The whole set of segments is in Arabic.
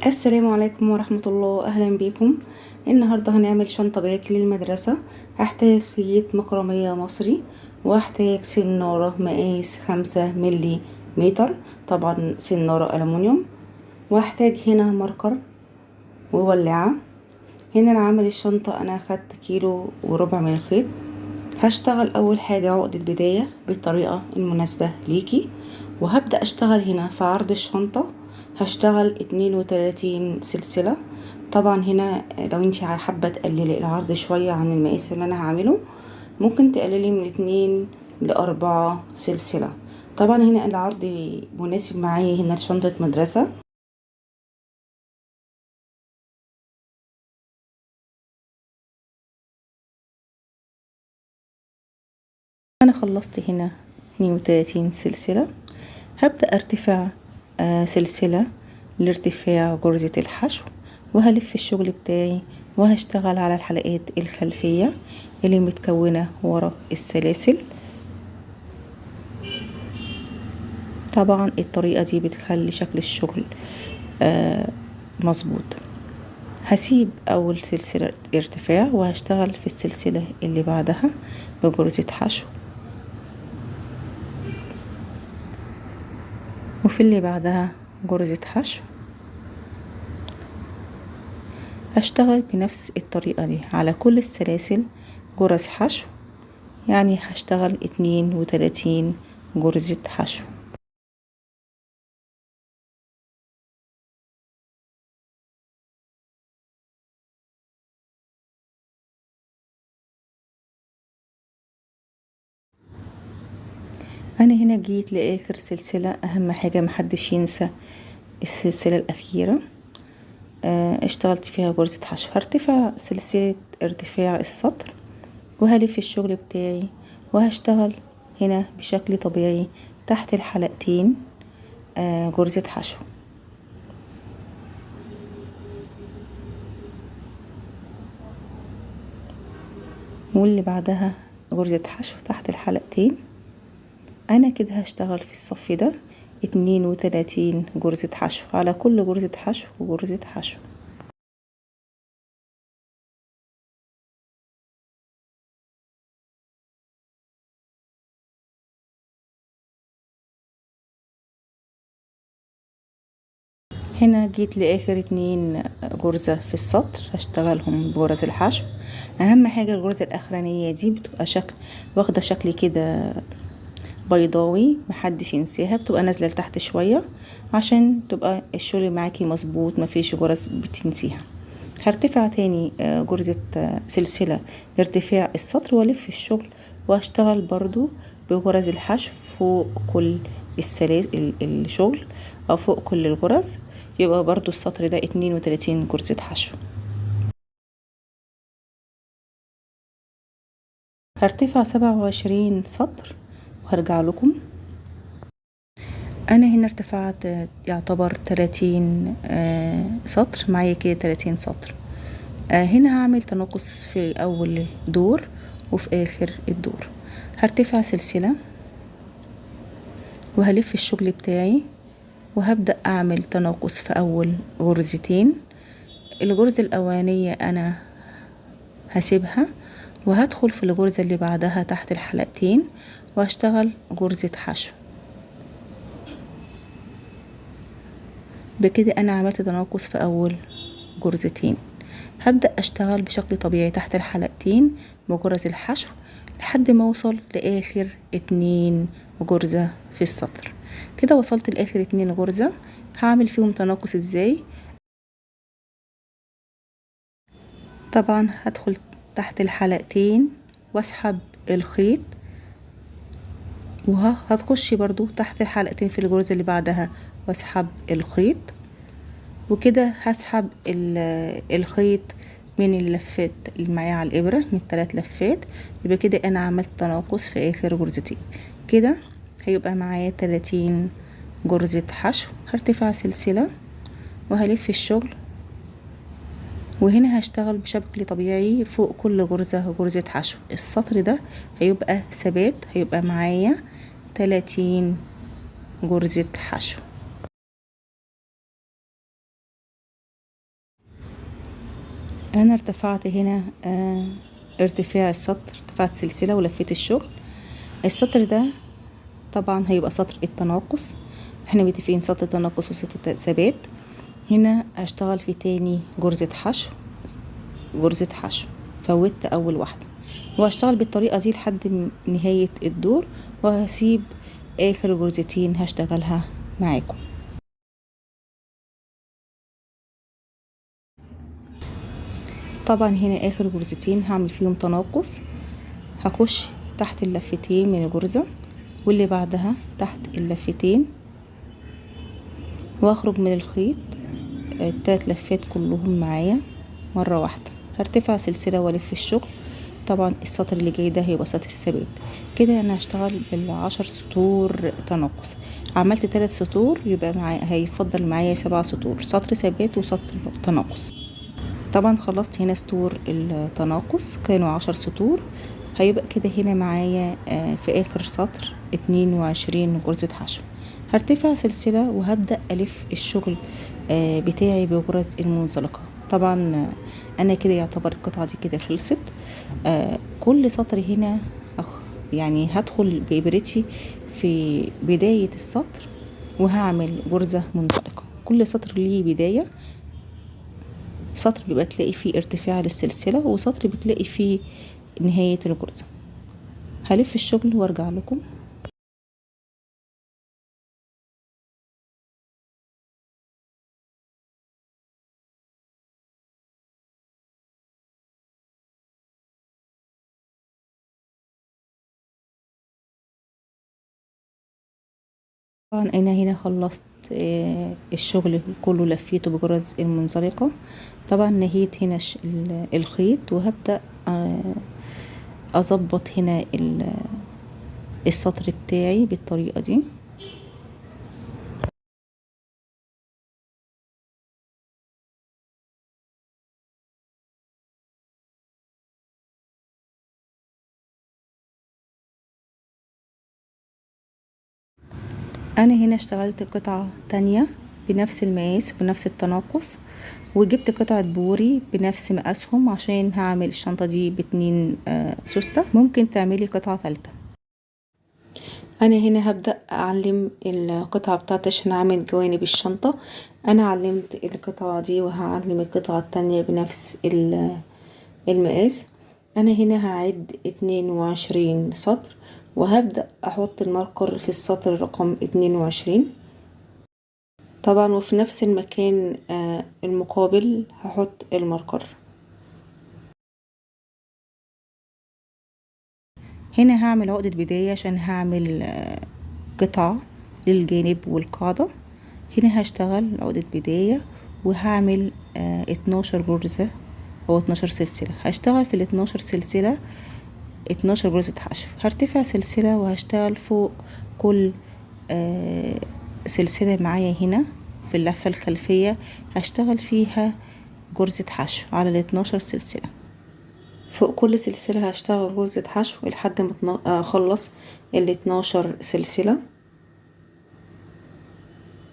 السلام عليكم ورحمة الله، أهلا بكم. النهاردة هنعمل شنطة باك للمدرسة. هحتاج خيط مكرمية مصري، وهحتاج سنارة مقاس 5 ملي متر، طبعا سنارة ألمونيوم، وهحتاج هنا ماركر وولاعة. هنا لعمل الشنطة أنا أخدت 1.25 كيلو من الخيط. هشتغل أول حاجة عقدة بداية بالطريقة المناسبة ليكي، وهبدأ أشتغل هنا في عرض الشنطة. هشتغل 32 سلسلة. طبعا هنا لو انتي حابة تقللي العرض شوية عن المقاس اللي انا هعمله، ممكن تقللي من 2 ل4 سلسلة. طبعا هنا العرض مناسب معايا هنا لشنطة مدرسة. انا خلصت هنا 32 سلسلة. هبدأ ارتفع سلسلة لارتفاع غرزة الحشو، وهلف الشغل بتاعي وهشتغل على الحلقات الخلفية اللي متكونة ورا السلاسل. طبعا الطريقة دي بتخلي شكل الشغل مظبوط. هسيب اول سلسلة ارتفاع وهشتغل في السلسلة اللي بعدها بغرزة حشو، وفي اللي بعدها غرزة حشو. هشتغل بنفس الطريقة دي على كل السلاسل غرز حشو، يعني هشتغل 32 غرزة حشو. انا هنا جيت لاخر سلسلة. اهم حاجة محدش ينسى السلسلة الاخيرة. اشتغلت فيها غرزة حشو. هرتفع سلسلة ارتفاع السطر وهلف الشغل بتاعي، وهشتغل هنا بشكل طبيعي تحت الحلقتين غرزة حشو، واللي بعدها غرزة حشو تحت الحلقتين. انا كده هشتغل في الصف ده 32 غرزة حشو على كل غرزة حشو وغرزة حشو. هنا جيت لاخر 2 غرزة في السطر هشتغلهم بغرز الحشو. اهم حاجة الغرزة الاخرانية دي بتبقى واخدة شكل كده بيضاوي، محدش ينساها، بتبقى نازلة لتحت شوية عشان تبقى الشغل معاكي مظبوط، مفيش غرز بتنسيها. هرتفع تاني غرزة سلسلة لارتفاع السطر والف الشغل، وهشتغل برضو بغرز الحشو فوق كل الشغل او فوق كل الغرز. يبقى برضو السطر ده 32 غرزة حشو. هرتفع 27 سطر وهرجع لكم. انا هنا ارتفعت يعتبر 30 سطر، معايا كده 30 سطر. هنا هعمل تناقص في اول دور وفي اخر الدور. هرتفع سلسلة وهلف الشغل بتاعي، وهبدأ اعمل تناقص في اول غرزتين. الغرزة الاولانية انا هسيبها وهدخل في الغرزة اللي بعدها تحت الحلقتين وهشتغل غرزة حشو. بكده انا عملت تناقص في اول غرزتين. هبدأ اشتغل بشكل طبيعي تحت الحلقتين بغرز الحشو لحد ما اوصل لاخر 2 غرزة في السطر. كده وصلت لاخر 2 غرزة. هعمل فيهم تناقص ازاي؟ طبعا هدخل تحت الحلقتين واسحب الخيط، وهتخشي برضو تحت الحلقتين في الغرزة اللي بعدها واسحب الخيط، وكده هسحب الخيط من اللفات اللي معايا على الابرة من 3 لفات. يبقى كده انا عملت تناقص في اخر غرزتين. كده هيبقى معايا 30 غرزة حشو. هرتفع سلسلة وهلف الشغل، وهنا هشتغل بشكل طبيعي فوق كل غرزة غرزة حشو. السطر ده هيبقى ثبات، هيبقى معايا 30 غرزة حشو. انا ارتفعت هنا ارتفاع السطر، ارتفعت سلسلة ولفيت الشغل. السطر ده طبعا هيبقى سطر التناقص، احنا متفقين سطر تناقص وسطر ثبات. هنا هشتغل في تاني غرزة حشو، غرزة حشو فوتت اول واحدة، وهشتغل بالطريقة دي لحد نهاية الدور، وهسيب اخر غرزتين هشتغلها معاكم. طبعا هنا اخر غرزتين هعمل فيهم تناقص، هخش تحت اللفتين من الغرزة واللي بعدها تحت اللفتين، واخرج من الخيط التلات لفات كلهم معايا مرة واحدة. هرتفع سلسلة والف الشغل. طبعا السطر اللي جاي ده هيبقى سطر ثابت. كده انا هشتغل بال10 سطور تناقص. عملت 3 سطور يبقى معايا هيفضل معايا 7 سطور، سطر ثابت وسطر تناقص. طبعا خلصت هنا سطور التناقص، كانوا 10 سطور. هيبقى كده هنا معايا في اخر سطر 22 غرزة حشو. هرتفع سلسلة وهبدأ ألف الشغل بتاعي بغرز المنزلقة. طبعا أنا كده يعتبر القطعة دي كده خلصت. كل سطر هنا يعني هدخل بإبرتي في بداية السطر وهعمل غرزة منزلقة. كل سطر ليه بداية، سطر بيبقى تلاقي فيه ارتفاع للسلسلة، وسطر بتلاقي فيه نهاية الغرزة. هلف الشغل وارجع لكم. طبعا انا هنا خلصت الشغل كله، لفيته بجرز المنزلقة. طبعا نهيت هنا الخيط، وهبدأ اظبط هنا السطر بتاعي بالطريقة دي. انا هنا اشتغلت قطعة تانية بنفس المقاس وبنفس التناقص، وجبت قطعة بوري بنفس مقاسهم عشان هعمل الشنطة دي ب2 سوستة. ممكن تعملي قطعة تالتة. انا هنا هبدأ اعلم القطعة بتاعتي عشان اعمل جوانب الشنطة. انا علمت القطعة دي وهعلم القطعة التانية بنفس المقاس. انا هنا هعد 22 سطر، وهبدأ احط الماركر في السطر رقم 22. طبعا وفي نفس المكان المقابل هحط الماركر. هنا هعمل عقدة بداية عشان هعمل قطعة للجانب والقاعدة. هنا هشتغل عقدة بداية وهعمل 12 غرزة او 12 سلسلة. هشتغل في ال12 سلسلة 12 غرزة حشو. هرتفع سلسلة وهشتغل فوق كل سلسلة معايا هنا في اللفة الخلفية، هشتغل فيها غرزة حشو على ال12 سلسلة. فوق كل سلسلة هشتغل غرزة حشو لحد ما اخلص ال12 سلسلة.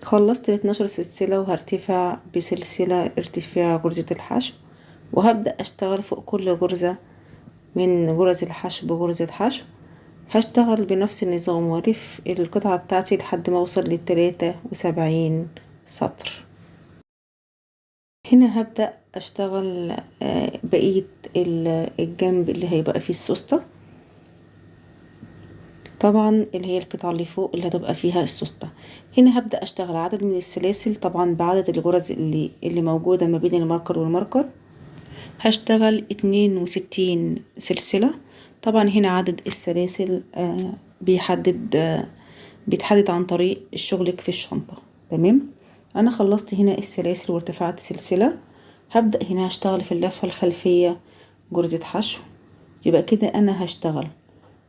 خلصت ال12 سلسلة وهرتفع بسلسلة ارتفاع غرزة الحشو، وهبدأ اشتغل فوق كل غرزة من غرز الحشو بغرزة حشو. هشتغل بنفس النظام والف القطعة بتاعتي لحد ما اوصل ل73 سطر. هنا هبدأ اشتغل بقية الجنب اللي هيبقى فيه السوستة، طبعا اللي هي القطعة اللي فوق اللي هتبقى فيها السوستة. هنا هبدأ اشتغل عدد من السلاسل طبعا بعدد الغرز اللي موجودة ما بين الماركر والماركر. هشتغل 62 سلسلة. طبعا هنا عدد السلاسل بيتحدد عن طريق شغلك في الشنطة. تمام، انا خلصت هنا السلاسل وارتفعت سلسلة. هبدأ هنا هشتغل في اللفة الخلفية غرزة حشو. يبقى كده انا هشتغل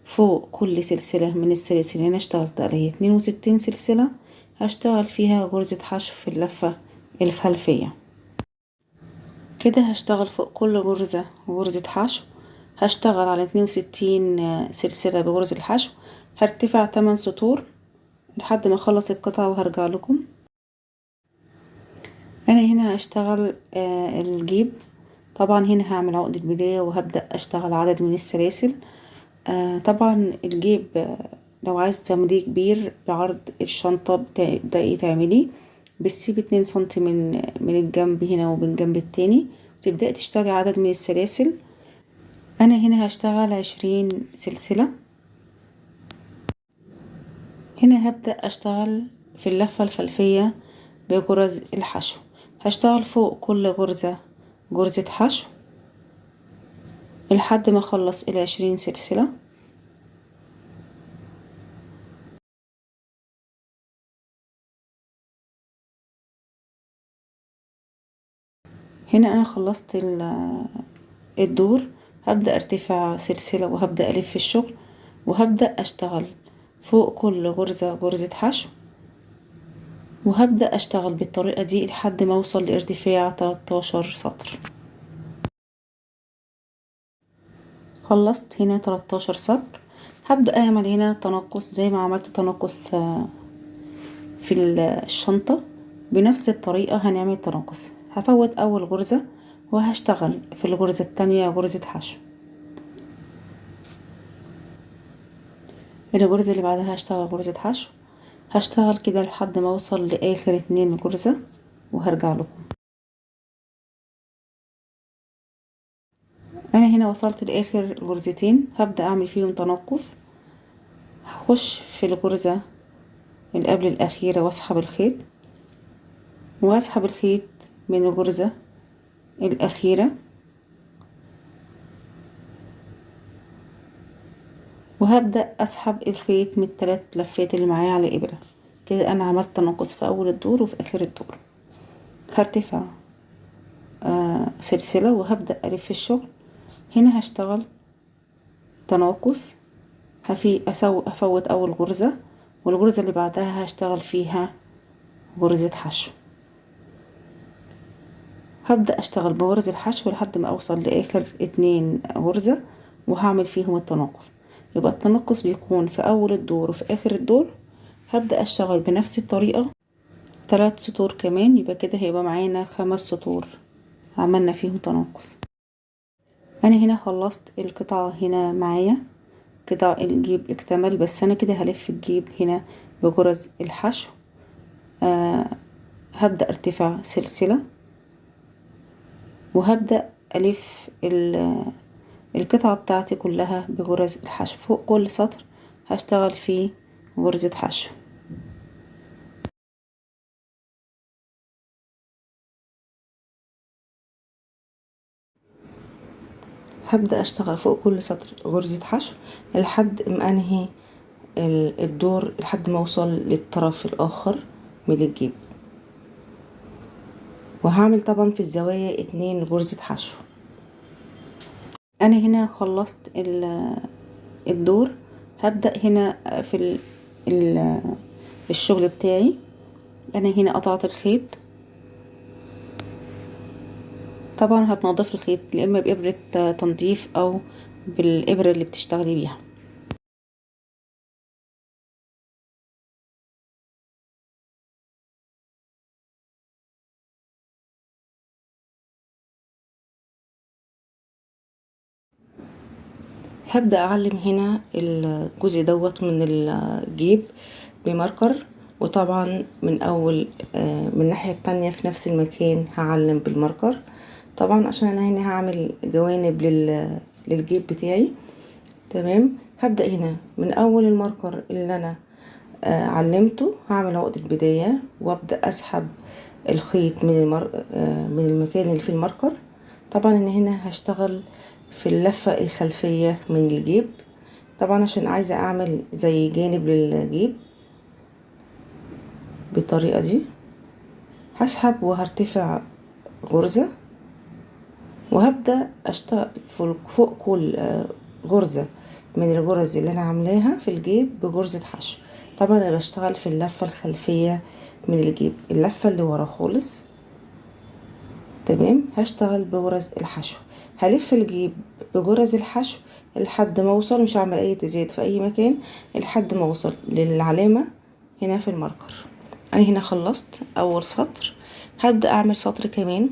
فوق كل سلسلة من السلاسل اللي انا اشتغلت عليها 62 سلسلة، هشتغل فيها غرزة حشو في اللفة الخلفية. كده هشتغل فوق كل غرزة حشو. هشتغل على 62 سلسلة بغرز الحشو. هرتفع 8 سطور لحد ما اخلص القطعة وهرجع لكم. انا هنا هشتغل الجيب. طبعا هنا هعمل عقدة بداية وهبدأ اشتغل عدد من السلاسل. طبعا الجيب لو عايز تعمليه كبير بعرض الشنطة بتبدأي تعملي بتسيبي 2 سنتي من الجنب هنا ومن الجنب التاني، وتبدأي تشتغلي عدد من السلاسل. انا هنا هشتغل 20 سلسلة. هنا هبدأ اشتغل في اللفة الخلفية بغرز الحشو. هشتغل فوق كل غرزة غرزة حشو لحد ما اخلص ال20 سلسلة. هنا انا خلصت الدور. هبدأ ارتفع سلسلة وهبدأ الف الشغل، وهبدأ اشتغل فوق كل غرزة غرزة حشو، وهبدأ اشتغل بالطريقة دي لحد ما اوصل لارتفاع 13 سطر. خلصت هنا 13 سطر. هبدأ اعمل هنا تنقص زي ما عملت تنقص في الشنطة. بنفس الطريقة هنعمل تنقص. هفوت اول غرزة وهشتغل في الغرزة التانية غرزة حشو. الغرزة اللي بعدها هشتغل غرزة حشو. هشتغل كده لحد ما اوصل لاخر 2 غرزة وهرجع لكم. انا هنا وصلت لاخر غرزتين، هبدأ اعمل فيهم تنقص. هخش في الغرزة اللي قبل الاخيرة واسحب الخيط، واسحب الخيط من الغرزة الاخيرة، وهبدأ اسحب الخيط من ال3 لفات اللي معايا على ابرة. كده انا عملت تنقص في اول الدور وفي اخر الدور. هرتفع سلسلة وهبدأ الف الشغل. هنا هشتغل تناقص. افوت اول غرزة، والغرزة اللي بعدها هشتغل فيها غرزة حشو. هبدأ اشتغل بغرز الحشو لحد ما اوصل لاخر 2 غرزة وهعمل فيهم التناقص. يبقى التناقص بيكون في اول الدور وفي اخر الدور. هبدأ اشتغل بنفس الطريقة 3 سطور كمان، يبقى كده هيبقى معانا 5 سطور عملنا فيهم تناقص. انا هنا خلصت القطعة هنا معايا كده، الجيب اكتمل. بس انا كده هلف الجيب هنا بغرز الحشو. هبدأ ارتفع سلسلة وهبدأ الف القطعة بتاعتي كلها بغرز الحشو. فوق كل سطر هشتغل فيه غرزة حشو. هبدأ اشتغل فوق كل سطر غرزة حشو لحد ما انهي الدور، لحد ما اوصل للطرف الاخر من الجيب. وهعمل طبعا في الزوايا 2 غرزة حشو. انا هنا خلصت الدور. هبدأ هنا في الشغل بتاعي. انا هنا قطعت الخيط. طبعا هتنضف الخيط يا اما بإبرة تنظيف او بالإبرة اللي بتشتغلي بيها. هبدأ اعلم هنا الجزء دوت من الجيب بماركر، وطبعا من اول من الناحية التانية في نفس المكان هعلم بالماركر. طبعا عشان انا هنا هعمل جوانب للجيب بتاعي. تمام. هبدأ هنا من اول الماركر اللي انا علمته هعمل عقدة بداية وابدأ اسحب الخيط من المكان اللي فيه الماركر. طبعا انا هنا هشتغل في اللفة الخلفية من الجيب. طبعا عشان عايزة اعمل زي جانب للجيب بالطريقة دي. هسحب وهرتفع غرزة وهبدأ اشتغل فوق كل غرزة من الغرز اللي انا عاملاها في الجيب بغرزة حشو. طبعا انا بشتغل في اللفة الخلفية من الجيب، اللفة اللي ورا خالص. تمام. هشتغل بغرز الحشو. هلف الجيب بغرز الحشو لحد ما اوصل، مش هعمل اي تزايد في اي مكان، لحد ما اوصل للعلامة هنا في الماركر. انا هنا خلصت اول سطر. هبدأ اعمل سطر كمان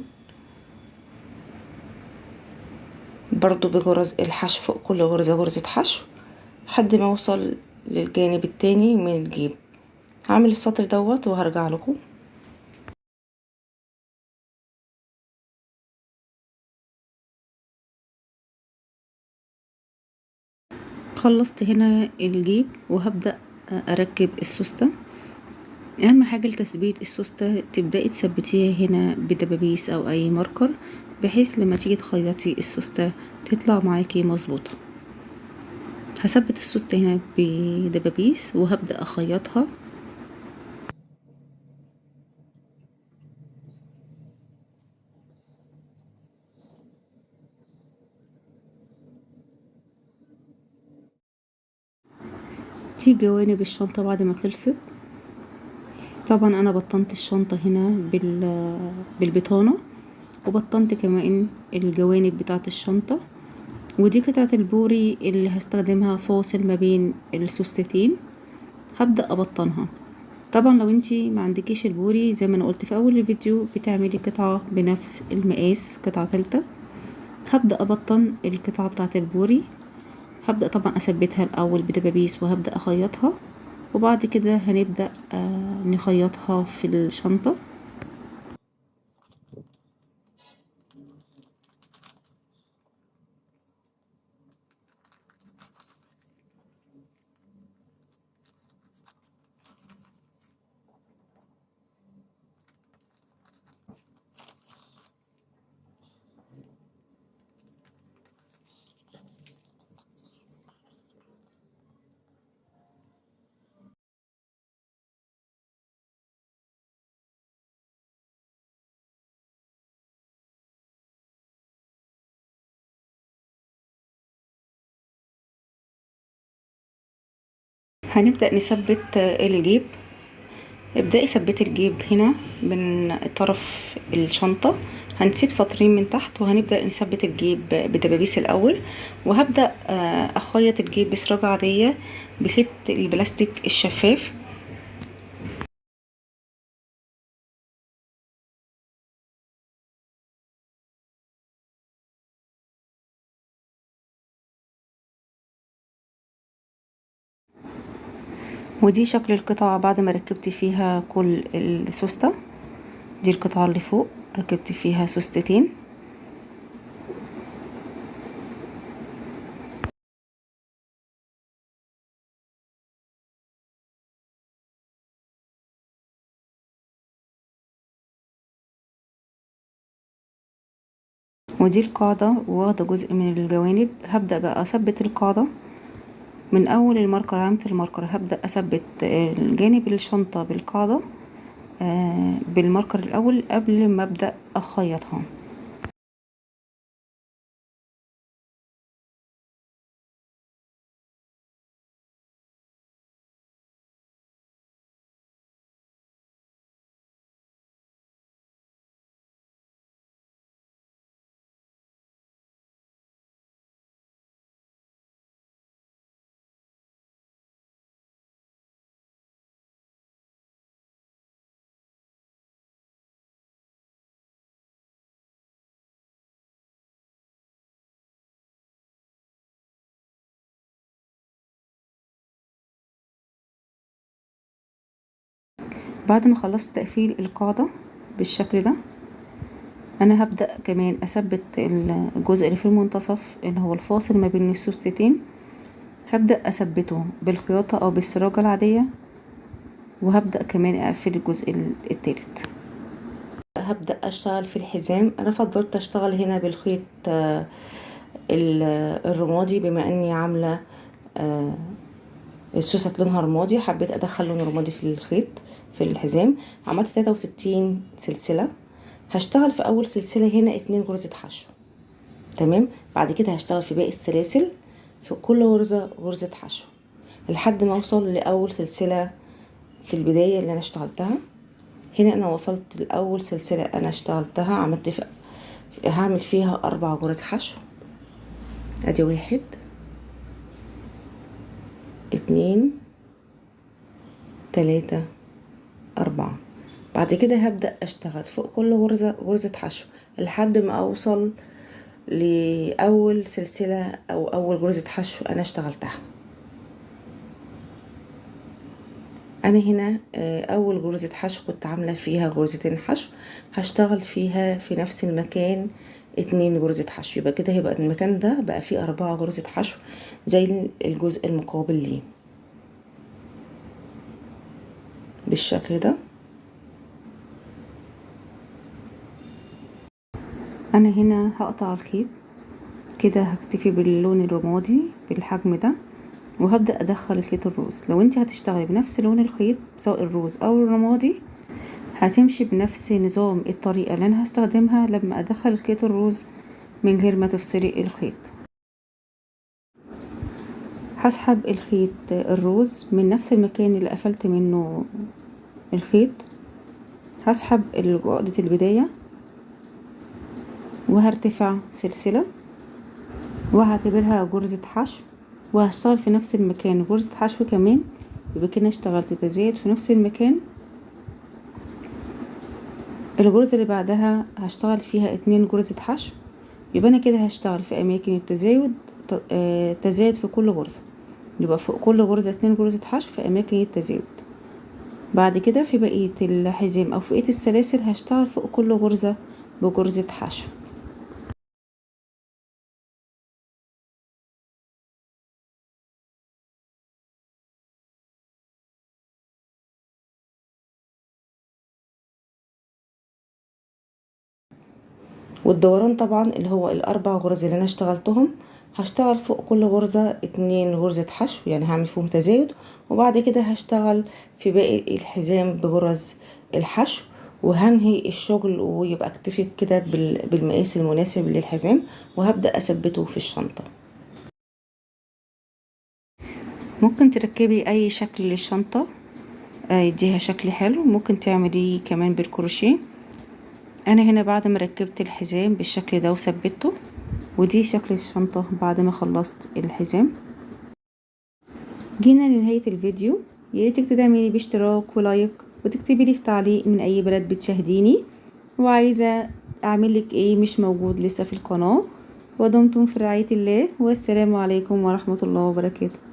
برضو بغرز الحشو، فوق كل غرزة غرزة حشو لحد ما اوصل للجانب التاني من الجيب. هعمل السطر دوت وهرجع لكم. خلصت هنا الجيب وهبدأ اركب السوستة. اهم حاجة لتثبيت السوستة تبدأي تثبتيها هنا بدبابيس او اي ماركر، بحيث لما تيجي تخيطي السوستة تطلع معاكي مظبوطة. هثبت السوستة هنا بدبابيس وهبدأ اخيطها. دي جوانب الشنطة بعد ما خلصت. طبعا انا بطنت الشنطة هنا بالبطانة، وبطنت كمان الجوانب بتاعة الشنطة. ودي قطعة البوري اللي هستخدمها فاصل ما بين السوستتين، هبدأ ابطنها. طبعا لو انتي ما عندكيش البوري زي ما انا قلت في اول الفيديو بتعملي قطعة بنفس المقاس، قطعة تالتة. هبدأ ابطن القطعة بتاعة البوري. هبدأ طبعا اثبتها الاول بدبابيس وهبدأ اخيطها، وبعد كده هنبدأ نخيطها في الشنطة. هنبدأ نثبت الجيب. ابدأي ثبتي الجيب هنا من طرف الشنطة، هنسيب سطرين من تحت وهنبدأ نثبت الجيب بدبابيس الأول. وهبدأ أخيط الجيب بسراجة عادية بخيط البلاستيك الشفاف. ودي شكل القطعة بعد ما ركبت فيها كل السوستة. دي القطعة اللي فوق ركبت فيها سوستتين. ودي القاعدة واخدة جزء من الجوانب. هبدأ بقى أثبت القاعدة من أول الماركر، علامة الماركر هبدأ أثبت الجانب الشنطة بالقاعدة بالماركر الأول قبل ما أبدأ أخيطها. بعد ما خلصت تقفيل القاعدة بالشكل ده، أنا هبدأ كمان أثبت الجزء اللي في المنتصف اللي هو الفاصل ما بين السوستتين. هبدأ أثبته بالخياطة أو بالسراجة العادية، وهبدأ كمان أقفل الجزء التالت. هبدأ أشتغل في الحزام. أنا فضلت أشتغل هنا بالخيط الرمادي، بما أني عاملة السوست لونها رمادي، حبيت أدخل لون رمادي في الخيط في الحزام. عملت 63 سلسلة. هشتغل في أول سلسلة هنا 2 غرزة حشو، تمام. بعد كده هشتغل في باقي السلاسل في كل غرزة غرزة حشو لحد ما أوصل لأول سلسلة في البداية اللي أنا اشتغلتها. هنا أنا وصلت لأول سلسلة أنا اشتغلتها، عملت هعمل فيها 4 غرز حشو. ادي 1 2 3 4. بعد كده هبدأ اشتغل فوق كل غرزة غرزة حشو لحد ما اوصل لأول سلسلة أو أول غرزة حشو أنا اشتغلتها. أنا هنا أول غرزة حشو كنت عاملة فيها غرزتين حشو، هشتغل فيها في نفس المكان 2 غرزة حشو، يبقى كده هيبقى المكان ده بقى فيه 4 غرزة حشو زي الجزء المقابل ليه بالشكل ده. أنا هنا هقطع الخيط كده، هكتفي باللون الرمادي بالحجم ده، وهبدأ أدخل الخيط الروز. لو انت هتشتغلي بنفس لون الخيط سواء الروز أو الرمادي هتمشي بنفس نظام الطريقة اللي أنا هستخدمها لما أدخل الخيط الروز من غير ما تفصلي الخيط. هسحب الخيط الروز من نفس المكان اللي قفلت منه الخيط، هسحب عقدة البداية وهرتفع سلسلة وهعتبرها غرزة حشو، وهشتغل في نفس المكان غرزة حشو كمان، يبقى كده اشتغلت تزايد في نفس المكان. الغرزة اللي بعدها هشتغل فيها 2 غرزة حشو، يبقى انا كده هشتغل في اماكن التزايد تزايد في كل غرزة، يبقى فوق كل غرزة 2 غرزة حشو في اماكن التزايد. بعد كده في بقية الحزام او في بقية السلاسل هشتغل فوق كل غرزة بغرزة حشو. والدوران طبعا اللي هو ال4 غرز اللي انا اشتغلتهم هشتغل فوق كل غرزة 2 غرزة حشو، يعني هعمل فيهم تزايد، وبعد كده هشتغل في باقي الحزام بغرز الحشو وهنهي الشغل، ويبقى اكتفي كده بالمقاس المناسب للحزام، وهبدأ اثبته في الشنطة. ممكن تركبي اي شكل للشنطة يديها شكل حلو، ممكن تعمليه كمان بالكروشيه. انا هنا بعد ما ركبت الحزام بالشكل ده وثبته، ودي شكل الشنطة بعد ما خلصت الحزام. جينا لنهاية الفيديو، ياريتك تدعميني باشتراك ولايك، وتكتبي لي في تعليق من اي بلد بتشاهديني وعايزة اعملك ايه مش موجود لسه في القناة. ودمتم في رعاية الله، والسلام عليكم ورحمة الله وبركاته.